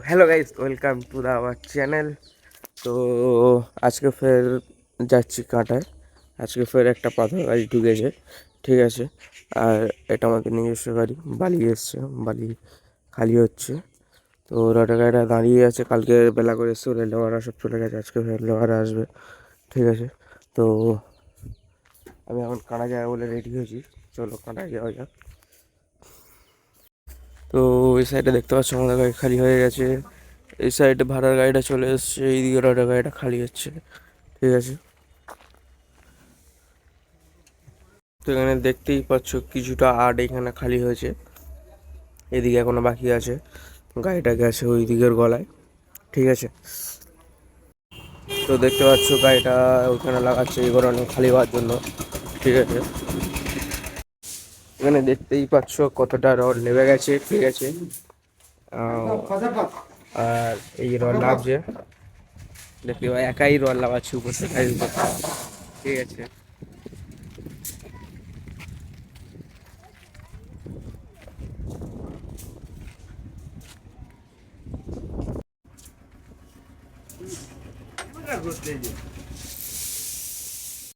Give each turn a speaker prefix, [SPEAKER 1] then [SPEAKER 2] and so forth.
[SPEAKER 1] Hello guys, welcome to the our channel. তো আজকে ফের যাচ্ছি কাঁটায়। আজকে ফের একটা পাথর গাড়ি ঢুকেছে, ঠিক আছে। আর এটা আমাদের নিজস্ব গাড়ি, বালি এসছে, বালি খালি হচ্ছে। তো রটা গাড়িটা দাঁড়িয়ে আছে, কালকে বেলা করে এসছে, লেবাররা সব চলে গেছে, আজকে ফের লেবাররা আসবে, ঠিক আছে। তো আমি এখন কাঁটা যাবো বলে রেডি হয়েছি, চলো কাঁটায় যাওয়া যাক। তো ওই সাইডে দেখতে পাচ্ছ আমাদের গাড়ি খালি হয়ে গেছে, এই সাইডে ভাড়ার গাড়িটা চলে এসছে, এইদিকে ভাড়ার গাড়িটা খালি হচ্ছে, ঠিক আছে। তো এখানে দেখতেই পাচ্ছ কিছুটা আর্ট এখানে খালি হয়েছে, এদিকে এখনো বাকি আছে, গাড়িটা গেছে ওই দিকের গলায়, ঠিক আছে। তো দেখতে পাচ্ছ গাড়িটা ওইখানে লাগাচ্ছে এই কারণে খালি হওয়ার জন্য, ঠিক আছে। এখানে দেখতেই পাচ্ছ কতটা রড নেমে গেছে, ঠিক আছে। আর এই রড লাভছে, দেখতে পাই একাই রড লাগাচ্ছে উপর থেকে, ঠিক আছে।